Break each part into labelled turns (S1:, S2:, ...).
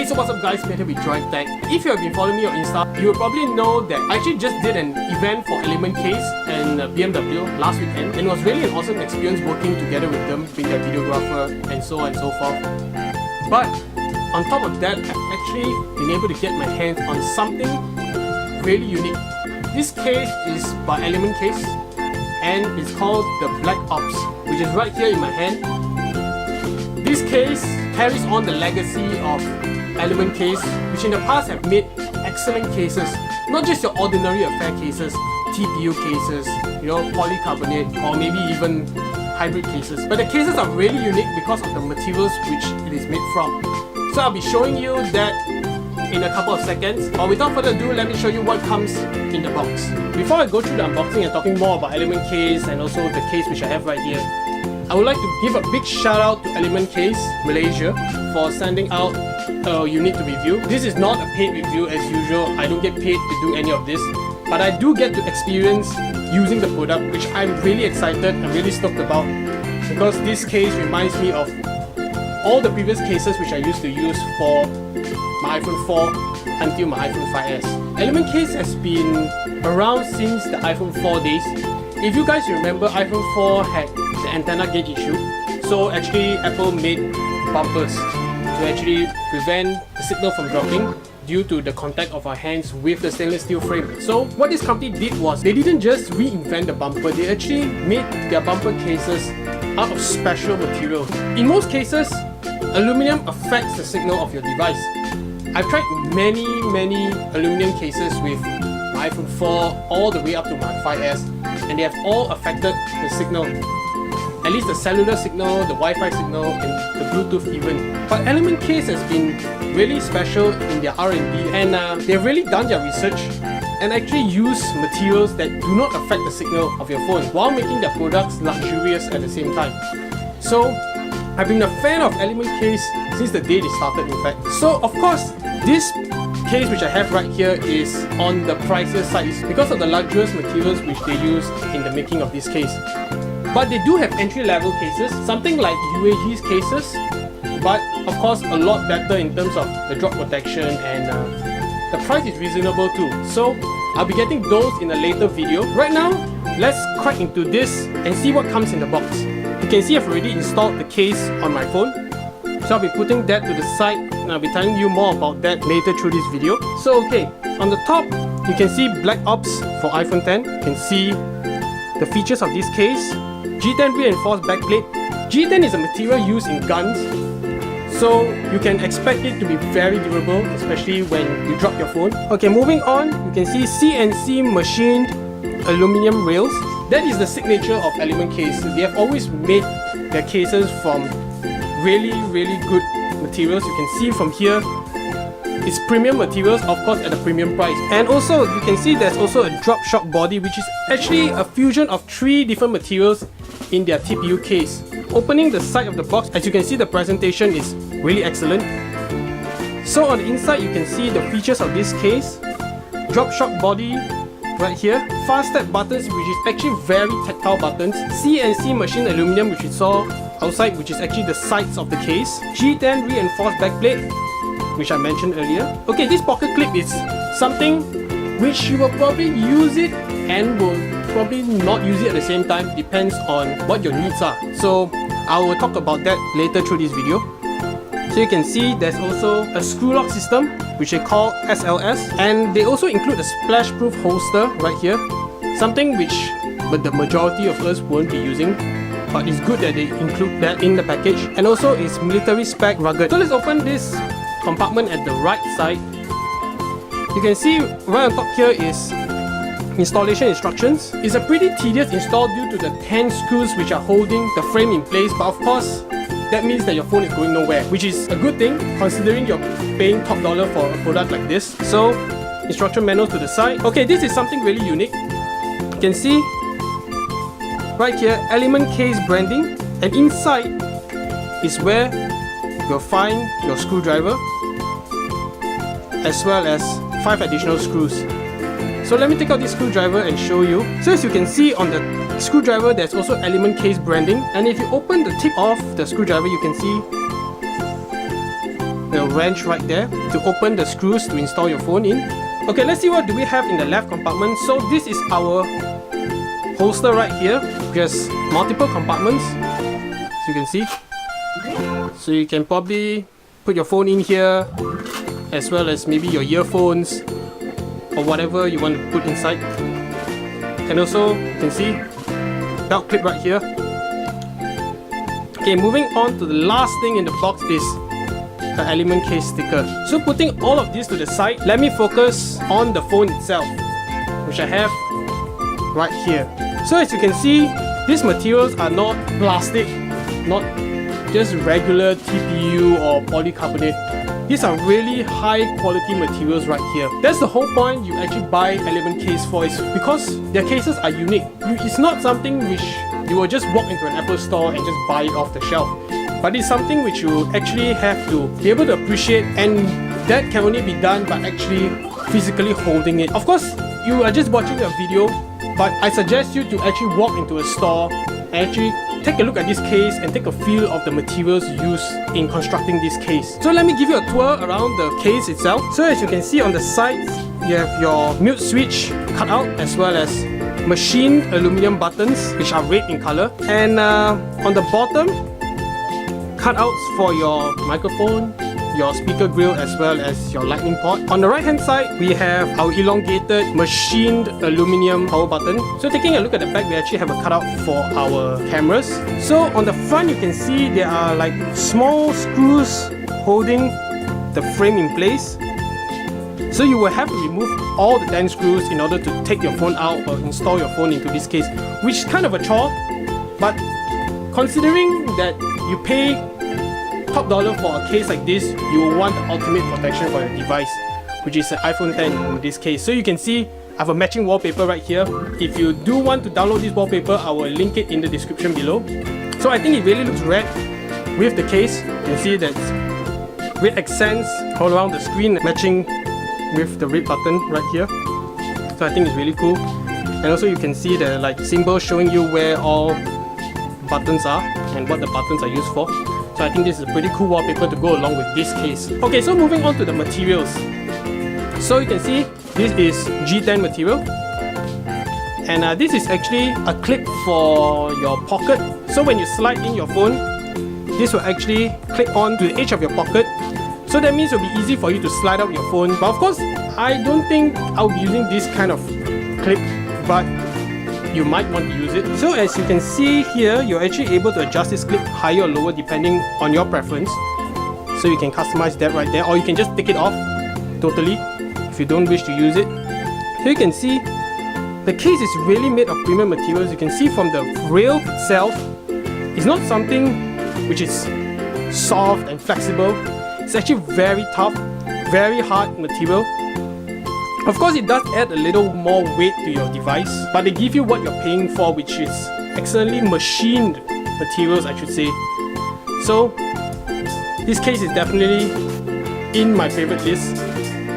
S1: Hey, so what's up guys, Peter with Droid Tech. If you have been following me on Insta, you will probably know that I actually just did an event for Element Case and BMW last weekend, and it was really an awesome experience working together with them, being their videographer and so on and so forth. But on top of that, I've actually been able to get my hands on something really unique. This case is by Element Case and it's called the Black Ops, which is right here in my hand. This case carries on the legacy of Element Case, which in the past have made excellent cases, not just your ordinary affair cases, TPU cases, polycarbonate or maybe even hybrid cases. But the cases are really unique because of the materials which it is made from. So I'll be showing you that in a couple of seconds. But without further ado, let me show you what comes in the box. Before I go through the unboxing and talking more about Element Case and also the case which I have right here, I would like to give a big shout out to Element Case Malaysia for sending out a unit to review. This is not a paid review as usual. I don't get paid to do any of this, but I do get to experience using the product, which I'm really excited and really stoked about, because this case reminds me of all the previous cases which I used to use for my iPhone 4 until my iPhone 5S. Element Case has been around since the iPhone 4 days. If you guys remember, iPhone 4 had the antenna gauge issue, so actually Apple made bumpers to actually prevent the signal from dropping due to the contact of our hands with the stainless steel frame. So what this company did was, they didn't just reinvent the bumper, they actually made their bumper cases out of special material. In most cases, aluminum affects the signal of your device. I've tried many aluminum cases with my iPhone 4 all the way up to my 5S, and they have all affected the signal. At least the cellular signal, the Wi-Fi signal, and the Bluetooth even. But Element Case has been really special in their R&D, and they've really done their research and actually use materials that do not affect the signal of your phone while making their products luxurious at the same time. So I've been a fan of Element Case since the day they started, in fact. So of course, this case which I have right here is on the pricier side because of the luxurious materials which they use in the making of this case. But they do have entry-level cases, something like UAG's cases, but of course a lot better in terms of the drop protection, and the price is reasonable too. So I'll be getting those in a later video. Right now, let's crack into this and see what comes in the box. You can see I've already installed the case on my phone, so I'll be putting that to the side and I'll be telling you more about that later through this video. So okay, on the top you can see Black Ops for iPhone 10. You can see the features of this case. G10 reinforced backplate. G10 is a material used in guns, so you can expect it to be very durable, especially when you drop your phone. Okay, moving on, you can see CNC machined aluminum rails. That is the signature of Element Case. They have always made their cases from really good materials. You can see from here, it's premium materials, of course at a premium price. And also, you can see there's also a drop shock body, which is actually a fusion of 3 different materials in their TPU case. Opening the side of the box, as you can see, the presentation is really excellent. So on the inside, you can see the features of this case. Drop shock body right here. Fast step buttons, which is actually very tactile buttons. CNC machined aluminum, which you saw outside, which is actually the sides of the case. G10 reinforced backplate, which I mentioned earlier. Okay, this pocket clip is something which you will probably use it and will probably not use it at the same time, depends on what your needs are. So I will talk about that later through this video. So you can see there's also a screw lock system, which they call SLS, and they also include a splash proof holster right here, something which the majority of us won't be using, but it's good that they include that in the package. And also it's military spec rugged. So let's open this compartment at the right side. You can see right on top here is installation instructions. It's a pretty tedious install due to the 10 screws which are holding the frame in place, but of course that means that your phone is going nowhere, which is a good thing considering you're paying top dollar for a product like this. So instruction manual to the side. Okay, this is something really unique. You can see right here Element Case branding, and inside is where you'll find your screwdriver as well as 5 additional screws. So let me take out this screwdriver and show you. So as you can see on the screwdriver, there's also Element Case branding, and if you open the tip of the screwdriver, you can see the wrench right there to open the screws to install your phone in. Okay, let's see what do we have in the left compartment. So this is our holster right here. Just multiple compartments, as you can see. So you can probably put your phone in here, as well as maybe your earphones or whatever you want to put inside. And also, you can see belt clip right here. Okay, moving on to the last thing in the box is the element case sticker. So putting all of this to the side, let me focus on the phone itself, which I have right here. So as you can see, these materials are not plastic, not just regular TPU or polycarbonate. These are really high quality materials right here. That's the whole point you actually buy element case for, is because their cases are unique. It's not something which you will just walk into an Apple store and just buy it off the shelf. But it's something which you actually have to be able to appreciate, and that can only be done by actually physically holding it. Of course, you are just watching a video, but I suggest you to actually walk into a store and actually take a look at this case and take a feel of the materials used in constructing this case. So let me give you a tour around the case itself. So as you can see on the sides, you have your mute switch cut out, as well as machined aluminum buttons which are red in color, and on the bottom, cutouts for your microphone, your speaker grill, as well as your lightning port. On the right hand side, we have our elongated machined aluminum power button. So taking a look at the back, we actually have a cutout for our cameras. So on the front, you can see there are like small screws holding the frame in place. So you will have to remove all the 10 screws in order to take your phone out or install your phone into this case, which is kind of a chore, but considering that you pay top dollar for a case like this, you will want the ultimate protection for your device, which is an iPhone 10 in this case. So you can see I have a matching wallpaper right here. If you do want to download this wallpaper, I will link it in the description below. So I think it really looks red with the case. You can see that red accents all around the screen, matching with the red button right here. So I think it's really cool. And also you can see the like symbol showing you where all buttons are and what the buttons are used for. So I think this is a pretty cool wallpaper to go along with this case. Okay, so moving on to the materials. So you can see this is G10 material, and this is actually a clip for your pocket. So when you slide in your phone, this will actually clip on to the edge of your pocket. So that means it will be easy for you to slide out your phone. But of course, I don't think I'll be using this kind of clip, but you might want to use it. So as you can see here, you're actually able to adjust this clip higher or lower depending on your preference. So you can customize that right there, or you can just take it off totally if you don't wish to use it. So you can see the case is really made of premium materials. You can see from the rail itself, it's not something which is soft and flexible. It's actually very tough, very hard material. Of course, it does add a little more weight to your device, but they give you what you're paying for, which is excellently machined materials, I should say. So this case is definitely in my favorite list.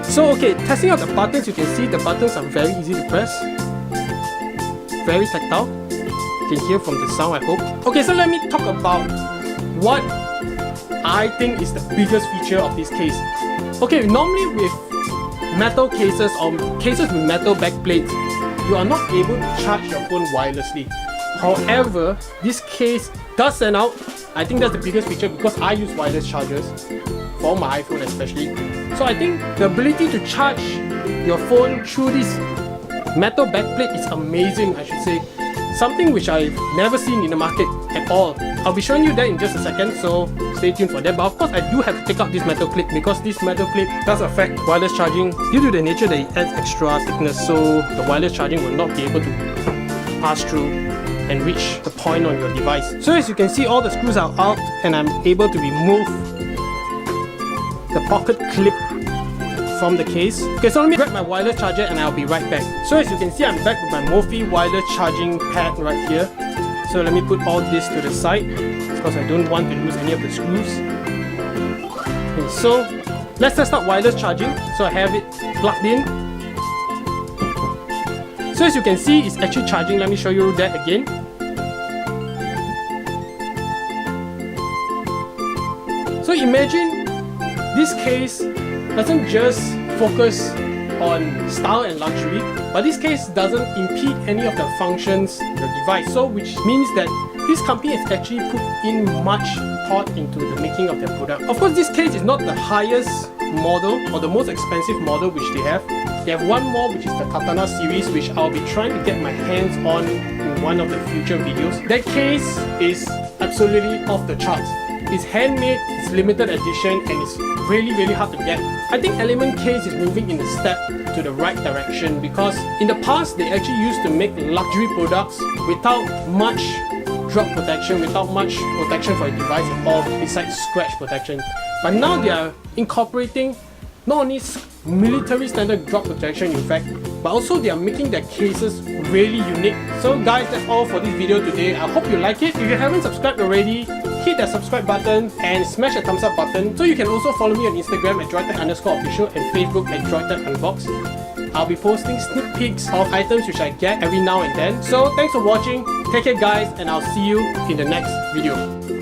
S1: So okay, testing out the buttons, you can see the buttons are very easy to press, very tactile. You can hear from the sound, I hope. Okay, so let me talk about what I think is the biggest feature of this case. Okay, normally with metal cases or cases with metal back plates, you are not able to charge your phone wirelessly. However, this case does send out, I think that's the biggest feature, because I use wireless chargers for my iPhone especially. So I think the ability to charge your phone through this metal backplate is amazing, I should say. Something which I've never seen in the market at all. I'll be showing you that in just a second, so stay tuned for that. But of course, I do have to take out this metal clip, because this metal clip does affect wireless charging due to the nature that it adds extra thickness, so the wireless charging will not be able to pass through and reach the point on your device. So as you can see, all the screws are out, and I'm able to remove the pocket clip from the case. Okay, so let me grab my wireless charger and I'll be right back. So as you can see, I'm back with my Mophie wireless charging pad right here. So let me put all this to the side, because I don't want to lose any of the screws. Okay, so let's test out wireless charging. So I have it plugged in. So as you can see, it's actually charging. Let me show you that again. So imagine this case doesn't just focus on style and luxury, but this case doesn't impede any of the functions of the device. So which means that this company has actually put in much thought into the making of their product. Of course, this case is not the highest model or the most expensive model which they have. They have one more, which is the Katana series, which I'll be trying to get my hands on in one of the future videos. That case is absolutely off the charts. It's handmade, it's limited edition, and it's really hard to get. I think Element case is moving in a step to the right direction, because in the past they actually used to make luxury products without much drop protection, without much protection for the device at all besides scratch protection. But now they are incorporating not only military standard drop protection in fact, but also they are making their cases really unique. So guys, that's all for this video today. I hope you like it. If you haven't subscribed already, hit that subscribe button and smash the thumbs up button. So you can also follow me on Instagram at droidtech_official and Facebook at droidtech_unbox. I'll be posting sneak peeks of items which I get every now and then. So thanks for watching, take care guys, and I'll see you in the next video.